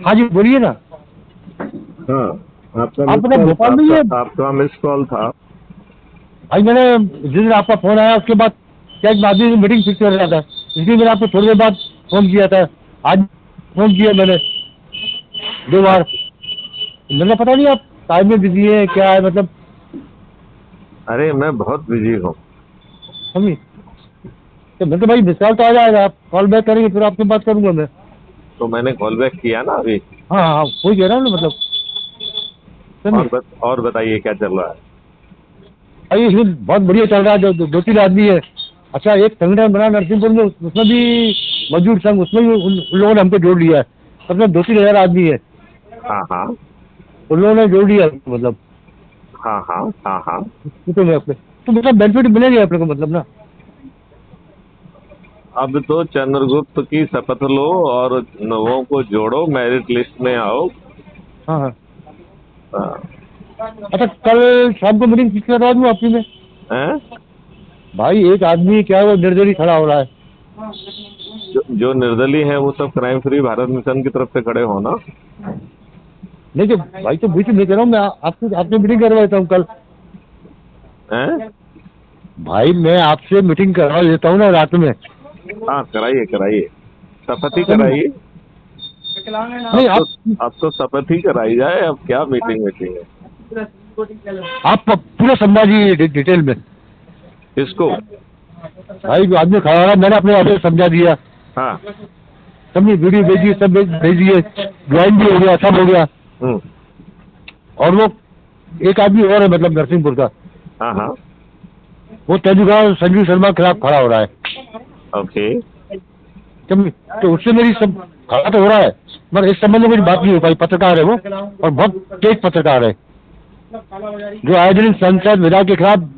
हाँ जी बोलिए ना। हाँ, आपने भोपाल में ये आपका मिस कॉल था। भाई मैंने जिस दिन आपका फोन आया उसके बाद क्या एक आदमी से मीटिंग फिक्स कर रहा था, इसलिए मैंने आपको थोड़ी देर बाद फोन किया था। आज फोन किया मैंने 2 बार। अच्छा, मैंने पता नहीं आप टाइम में बिजी है क्या है, मतलब अरे मैं बहुत बिजी हूँ। समझी। तो मैं तो भाई विशाल तो आ जाएगा, आप कॉल बैक करेंगे फिर आपसे बात करूंगा मैं। तो मैंने कॉल बैक किया ना अभी। हाँ हाँ वही कह रहा हूँ ना, मतलब समझी। और बताइए क्या चल रहा है। भाई इसमें बहुत बढ़िया चल रहा है, जो 2-3 आदमी है। अच्छा एक संगठन बना नरसिंहपुर में, उसमें भी मजदूर संघ, उसमें भी उन लोगों ने हमको जोड़ लिया है। मतलब 2-3 हजार आदमी है, हाँ हाँ उन लोगों ने जोड़ लिया मतलब। हाँ हाँ हाँ हाँ। तो मैं अपने तो मतलब बेनिफिट मिलेगा अपने को, मतलब ना। अब तो चंद्रगुप्त की शपथ लो और नवों को जोड़ो, मेरिट लिस्ट में आओ। हाँ हाँ। हाँ, अच्छा कल शाम को मीटिंग फिक्स करवा दूँ आपकी में। हैं? भाई एक आदमी क्या है, वो निर्दलीय खड़ा हो रहा है। जो निर्दलीय है वो सब क्राइम फ्री भारत मिशन की तरफ से खड़े हो ना। नहीं तो भाई, तो बीच में कह रहा हूँ मैं आपसे, आपसे मीटिंग करवा देता हूँ कल। हैं? भाई मैं आपसे मीटिंग करवा देता हूँ ना रात में। हाँ, कराइए कराइए, शपथ ही समझे? कराइए। नहीं अब तो शपथ ही कराई जाए, अब क्या मीटिंग मीटिंग है। आप पूरा समझाइए डिटेल में। इसको। भाई जो आदमी खड़ा रहा, मैंने अपने आगे समझा दिया। हाँ। समझी, वीडियो भेजिए, सब भेज दिए, ज्वाइन भी हो गया, सब हो गया। हम्म। और वो एक आदमी और है, मतलब नरसिंहपुर का, हाँ हाँ। वो तेजूगांव संजीव शर्मा के खिलाफ खड़ा हो रहा है। ओके। समझी। तो उससे मेरी सब खड़ा तो हो रहा है, मगर इस संबंध में मेरी बात नहीं हो पाई। पत्रकार है वो, और बहुत तेज पत्रकार है, जो आए दिन संसद विधायक के खिलाफ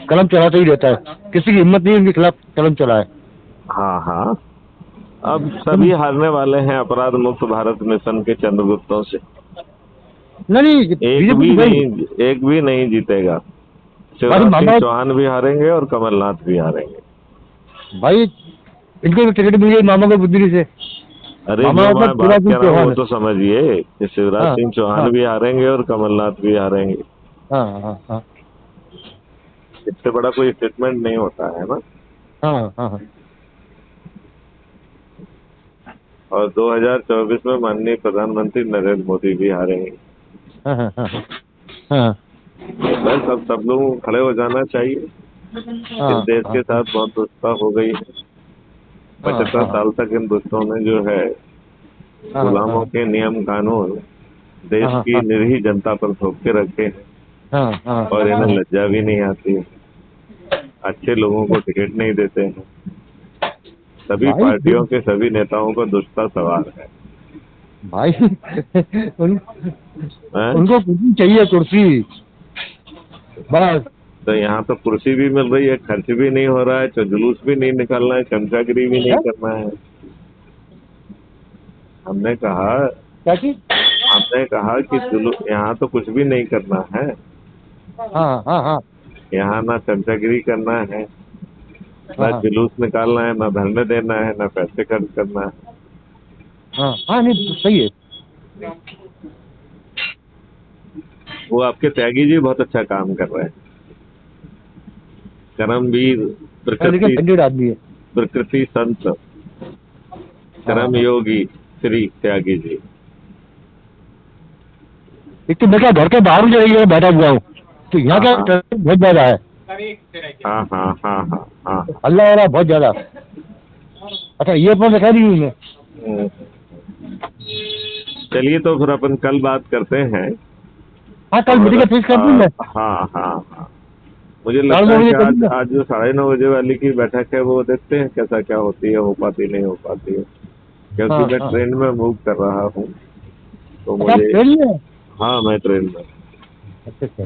कलम चलाते ही रहता है। किसी की हिम्मत नहीं उनके खिलाफ कलम चलाए। हाँ हाँ। अब सभी समझी। हारने वाले हैं अपराध मुक्त भारत मिशन के चंद्रगुप्तों से। नहीं एक बीजेपी भी तो गई। नहीं, एक भी नहीं जीतेगा। भाई शिवराज सिंह मामा, चौहान भी हारेंगे और कमलनाथ भी हारेंगे। भाई इनको तो टिकट मिल गई मामा को बुद्धि से। अरे मामा जो मैं मतलब बात शिवराज सिंह कर रहा हूँ वो चौहान। तो समझिए कि शिवराज हाँ सिंह हाँ चौहान भी हारेंगे और कमलनाथ भी हारेंगे। हाँ हाँ हाँ इससे बड़ा कोई स्टेटमेंट नहीं होता है ना। हाँ हाँ हाँ और 2024 में माननीय प्रधानमंत्री नरेंद्र मोदी भी हारेंगे। हाँ हाँ हाँ हाँ तो बस अब सब लोगों को खड़े हो जाना चाहिए। इस हाँ देश के हाँ साथ बहुत दुष्टता हो गई है। हाँ 75 हाँ साल तक इन दुष्टों ने जो है हाँ गुलामों के नियम कानून देश हाँ की निरीह जनता पर थोप के रखे हैं। हाँ हाँ और इन्हें हाँ। लज्जा भी नहीं आती। अच्छे लोगों को टिकट नहीं देते हैं। सभी भाई पार्टियों के सभी नेताओं पर दुष्टता सवार है। भाई हैं? उनको कुर्सी चाहिए, कुर्सी बस। तो यहाँ तो कुर्सी भी मिल रही है, खर्च भी नहीं हो रहा है, तो जुलूस भी नहीं निकालना है, चमचागिरी भी नहीं है? करना है। हमने कहा क्या चीज? हमने कहा कि जुलूस यहाँ तो कुछ भी नहीं करना है। हाँ हाँ हाँ यहाँ ना चमचागिरी करना है, हाँ ना हाँ जुलूस निकालना है, ना धरने देना है, ना पैसे खर्च करना है। हाँ हाँ, नहीं तो सही है। वो आपके त्यागी जी बहुत अच्छा काम कर रहे हैं। कर्मवीर, लेकिन प्रकृति कैंडिडेट आदमी है। प्रकृति संत, हाँ कर्म हाँ। योगी श्री त्यागी जी। एक तो मैं क्या घर के बाहर जो है बैठा हुआ हूँ, तो यहाँ हाँ का हाँ ट्रैफिक बहुत ज्यादा है। हाँ हाँ हाँ हाँ हाँ। हल्ला हो रहा है बहुत ज्यादा। अच्छा ये फोन रखा दी हूँ मैं। हम्म। चलिए तो फिर अपन कल बात करते हैं। हाँ कल और मीटिंग फिक्स कर दूँ मैं। हाँ हाँ हाँ। मुझे साढ़े लगता नौ है बजे कि कर आज दूँगा। आज जो 9:30 वाली की बैठक है वो देखते हैं कैसा क्या होती है, हो पाती नहीं हो पाती है। क्योंकि हाँ मैं हाँ। ट्रेन में मूव कर रहा हूँ तो अच्छा आप मुझे। ट्रेन में हैं? हाँ, मैं ट्रेन में। अच्छा अच्छा,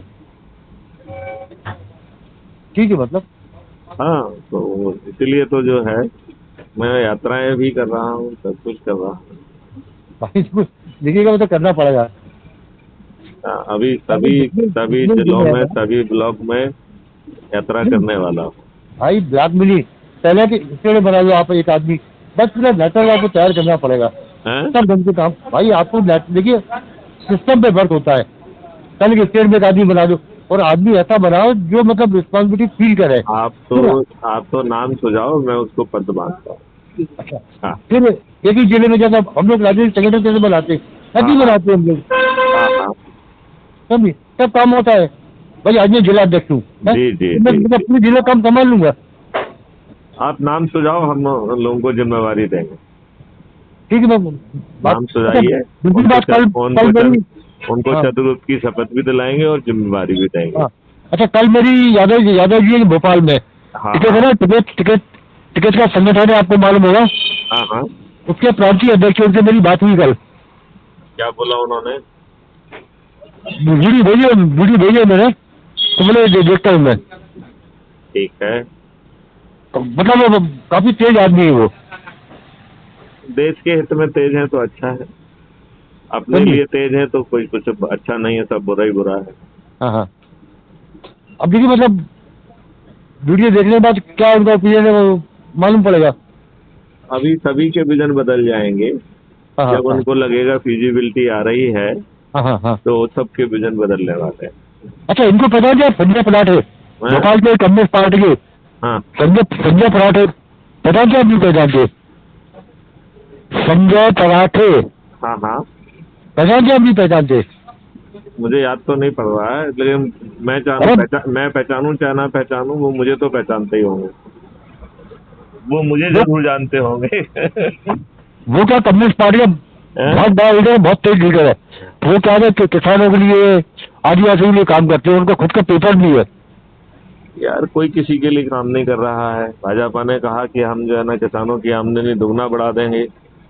ठीक है मतलब। हाँ, तो इसीलिए तो जो है मैं यात्राएं भी कर रहा हूँ, सब कुछ कर रहा हूँ। भाई कुछ देखिएगा, वो तो करना पड़ेगा। हाँ, अभी पहले सभी जितने सभी जितने दिन जिलों में, रहेगा। सभी ब्लॉक में यात्रा नहीं, करने वाला हूँ। भाई ब्लैक मिली पहले के इसके बना लो आप एक आदमी, बस पूरा नेटवर्क आपको तैयार करना पड़ेगा। हैं? सब ढंग से काम भाई, आपको देखिए सिस्टम पे वर्क होता है। कल के स्टेट में एक आदमी बना दो, और आदमी ऐसा बनाओ जो मतलब रिस्पॉन्सिबिलिटी फील करे। आप तो नाम सुझाओ, मैं उसको पद बांटता हूँ। अच्छा, हाँ फिर एक ही जिले में जैसा हम लोग राजनीतिक संगठन कैसे बनाते हैं, ऐसे ही हाँ बनाते हैं हम लोग। हाँ हाँ। समझे, सब काम होता है। भाई आज मैं जिला अध्यक्ष हूँ, हैं? जी जी मैं जी मतलब जी। पूरे जिला काम संभाल लूंगा। आप नाम सुझाओ, हम उन लोगों को जिम्मेवारी देंगे। ठीक है, मैं बात नाम अच्छा, सुझाइए। दूसरी बात कल कल मेरी। उनको हाँ चतुर्थ की शपथ भी दिलाएंगे और जिम्मेवारी भी देंगे। हाँ। अच्छा, कल मेरी यादव जी भोपाल में हाँ टिकट है हाँ ना, टिकट का संगठन है, आपको मालूम होगा। हाँ हाँ। उसके प्रांतीय अध्यक्ष से मेरी बात हुई कल। क्या बोला उन्होंने? वीडियो भेजी है मैंने, तो मैंने देखता हूँ मैं। ठीक है। तो मतलब वो काफी तेज आदमी है वो। देश के हित में तेज है तो अच्छा है, अपने समझे? लिए तेज है तो कोई कुछ अच्छा नहीं है, सब बुरा ही बुरा है। हाँ हाँ। अब देखिए मतलब वीडियो देखने के बाद क्या उनका ओपिनियन है वो मालूम पड़ेगा। अभी सभी के विजन बदल जाएंगे। हाँ हाँ जब हाँ उनको लगेगा फिजिबिलिटी आ रही है हाँ हाँ हाँ। तो सबके विजन बदलने वाले अच्छा, इनको पता है क्या, संजय पराठे हैं। भोपाल के कम्युनिस्ट पार्टी के हाँ संजय पराठे, पता है क्या अपनी पहचान के? संजय पराठे, हाँ हाँ। पहचान क्या अपनी पहचान से? मुझे याद तो नहीं पड़ रहा है, लेकिन अरे मैं पहचानूं चाहे ना पहचानूं, वो मुझे तो पहचानते ही होंगे, वो मुझे वो जरूर जानते होंगे। वो क्या कम्युनिस्ट पार्टी का हैं? बहुत बड़ा लीडर है, बहुत तेज लीडर है। वो क्या है कि किसानों के लिए, आदिवासियों के लिए काम करते हैं, उनका खुद का पेपर भी है। यार कोई किसी के लिए काम नहीं कर रहा है। भाजपा ने कहा कि हम जो है ना किसानों की आमदनी दुगना बढ़ा देंगे,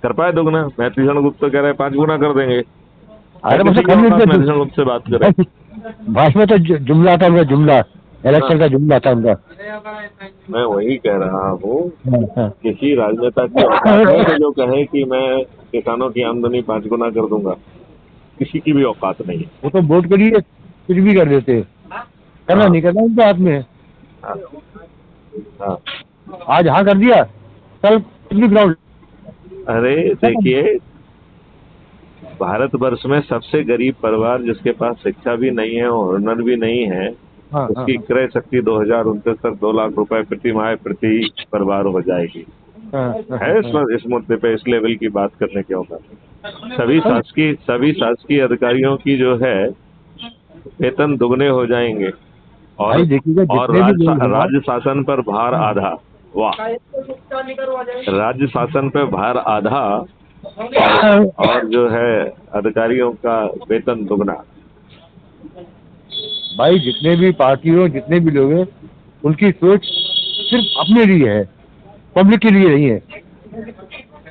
कर पाए दुगना? भीषण गुप्त तो कह रहे हैं 5 गुना कर देंगे। है अरे किसी मतलब के औकात में भीषण गुप्त से बात करे? भाषण में तो जुमला था उनका, जुमला हाँ, इलेक्शन का जुमला था उनका। मैं वही कह रहा हूँ, हाँ, हाँ। किसी राजनेता की औकात है कि जो कहे कि मैं किसानों की आमदनी 5 गुना कर दूंगा? किसी की भी औकात नहीं है। वो तो वोट के लिए कुछ भी कर देते हैं, करना हाँ नहीं करना उनके हाथ में है। हाँ हाँ। आज हाँ कर दिया, कल कुछ भी ग्राउंड। अरे देखिए, भारतवर्ष में सबसे गरीब परिवार जिसके पास शिक्षा भी नहीं है और हुनर भी नहीं है, हाँ हाँ उसकी क्रय शक्ति 2029 तक 2 लाख रुपए प्रति माह प्रति परिवार हो जाएगी। हाँ है हाँ इस मुद्दे पे इस लेवल की बात करने के औकात? हाँ। सभी शासकीय अधिकारियों की जो है वेतन दुगने हो जाएंगे, और भाई देखिएगा जितने भी लोग हैं राज्य शासन पर भार आधा। वाह! राज्य शासन पे भार आधा, और जो है अधिकारियों का वेतन दुगना। भाई जितने भी पार्टी हो, जितने भी लोग हैं, उनकी सोच सिर्फ अपने लिए है, पब्लिक के लिए नहीं है।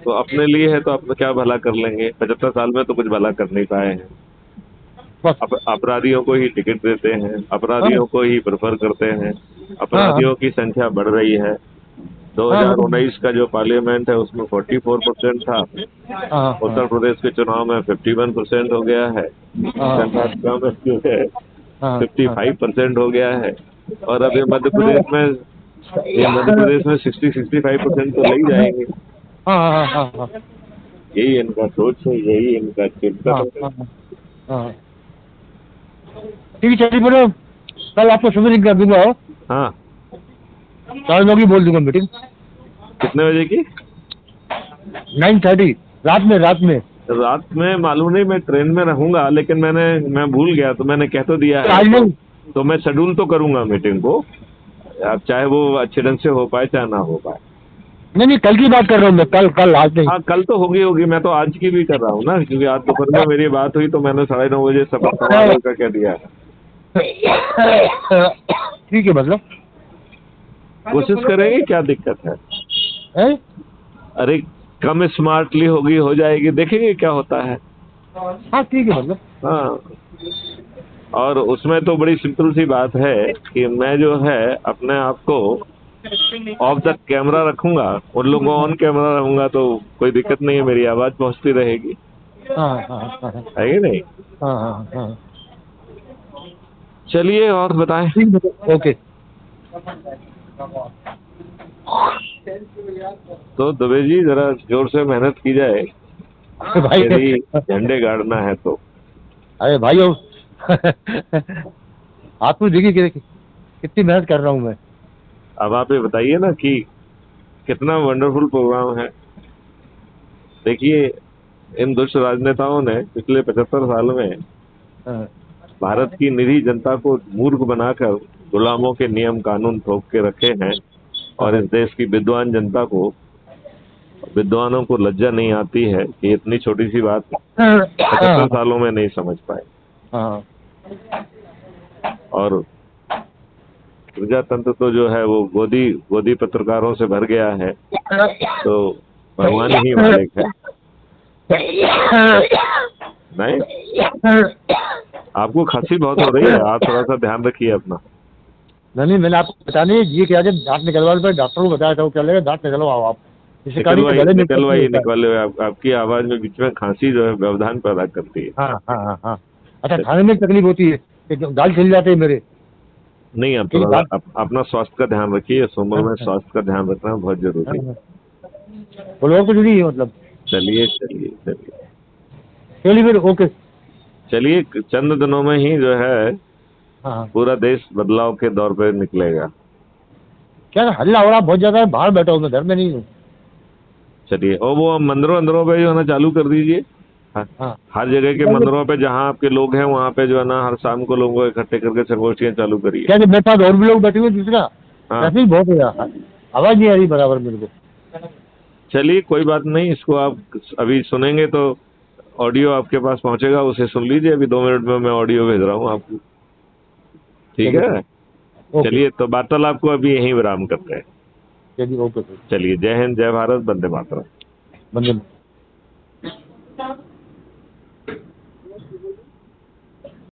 तो अपने लिए है तो अपना क्या भला कर लेंगे? 75 साल में तो कुछ भला कर नहीं पाए हैं। बस। अपराधियों को ही टिकट देते हैं, हाँ अपराधियों को ही प्रेफर करते हैं, हाँ हाँ अपराधियों की संख्या बढ़ रही है। हाँ 2019 का जो पार्लियामेंट है उसमें 44% था, हाँ हाँ उत्तर प्रदेश के चुनाव में 51% हो गया है, हाँ कर्नाटक में जो है हाँ 55% हो गया है, और अब ये मध्य प्रदेश में 60-65% तो ले ही जाएंगे। हाँ हाँ हाँ हाँ यही इनका सोच है, यही इनका चिंतन हाँ है। हाँ हाँ। ठीक है, चलिए बोलो, कल आपको सुबह कर दूंगा। हाँ, 4 लोग ही बोल दूंगा मीटिंग। कितने बजे की? 9:30 रात में। रात में मालूम नहीं, मैं ट्रेन में रहूंगा, लेकिन मैं भूल गया, तो मैंने कह तो दिया है, आज नहीं। तो मैं शेड्यूल तो करूंगा मीटिंग को, अब चाहे वो अच्छे ढंग से हो पाए चाहे ना हो पाए। नहीं, कल की बात कर रहा हूँ मैं, कल आज नहीं। हाँ, कल तो होगी, मैं तो आज की भी कर रहा हूँ ना, क्योंकि आज दोपहर में मेरी बात हुई तो मैंने 9:30 बजे शपथ समारोह का कह दिया है। ठीक है, मतलब कोशिश करेंगे, क्या दिक्कत है? है? अरे कम स्मार्टली होगी, हो जाएगी, देखेंगे क्या होता है। हाँ ठीक है, मतलब हाँ, और उसमें तो बड़ी सिंपल सी बात है कि मैं जो है अपने आप को ऑफ द कैमरा रखूंगा, उन लोगों को ऑन कैमरा रहूंगा, तो कोई दिक्कत नहीं है, मेरी आवाज पहुंचती रहेगी। हाँ हाँ हाँ है कि नहीं? हाँ हाँ हाँ। चलिए, और बताएं। ठीक है, ओके। तो दुबे जी, जरा जोर से मेहनत की जाए। भाई यदि झंडे गाड़ना है तो। अरे भाई आपको देखिए कितनी मेहनत कर रहा हूँ मैं। अब आप ये बताइए ना कि कितना वंडरफुल प्रोग्राम है। देखिए, इन दुष्ट राजनेताओं ने पिछले 75 साल में हाँ, भारत की निरीह जनता को मूर्ख बनाकर गुलामों के नियम कानून थोप के रखे हैं, और इस देश की विद्वान जनता को, विद्वानों को लज्जा नहीं आती है कि इतनी छोटी सी बात 75 सालों में नहीं समझ पाए। हाँ, और प्रजातंत्र तो जो है वो गोदी गोदी पत्रकारों से भर गया है, तो भगवान ही मालिक है। नहीं, आपको खांसी बहुत हो रही है, आप थोड़ा सा ध्यान रखिए अपना। नहीं मैंने आपको बताने ये क्या जब दांत निकलवाने पर डॉक्टर को बताया था, वो क्या लगा दांत निकलवाओ आप, इससे कारण निकलवाइए गले में निकलवाइए निकलवाइए। आपकी आवाज में बीच में खांसी जो है व्यवधान पैदा करती है। हाँ हाँ हाँ हाँ। अच्छा, खाने में तकलीफ होती है कि दाल चल जाते हैं मेरे। नहीं, आप क्योंकि थोड़ा दाल अपना स्वास्थ्य का ध्यान रखिए। इस उम्र में हाँ, स्वास्थ्य का ध्यान रखना बहुत जरूरी है। हाँ, बोलो और कुछ नहीं है मतलब। चलिए चलिए चलिए चलिए फिर ओके। चलिए, चंद दिनों में ही जो है हाँ हाँ। पूरा देश बदलाव के दौर पे निकलेगा। क्या हल्ला हो रहा बहुत ज्यादा है, बाहर बैठा हूँ मैं, घर में नहीं हूँ। चलिए, और वो मंदिरों अंदरों पे जो है ना चालू कर दीजिए। हाँ हर जगह के मंदिरों पे जहाँ आपके लोग हैं वहाँ पे जो है ना हर शाम को लोगों को इकट्ठे करके संगोष्ठियाँ चालू करिए। क्या मेरे साथ और भी लोग बैठे हुए हैं, दूसरा हाँ, ट्रैफिक बहुत हो रहा है, आवाज नहीं आ रही बराबर मेरे को। चलिए कोई बात नहीं, इसको आप अभी सुनेंगे तो ऑडियो आपके पास पहुंचेगा, उसे सुन लीजिए। अभी 2 मिनट में मैं ऑडियो भेज रहा हूँ आपको। ठीक है, ओके चलिए तो वार्तालाप को अभी यहीं विराम करते हैं। चलिए ओके। चलिए, जय हिंद, जय भारत, वंदे मातरम। बंदे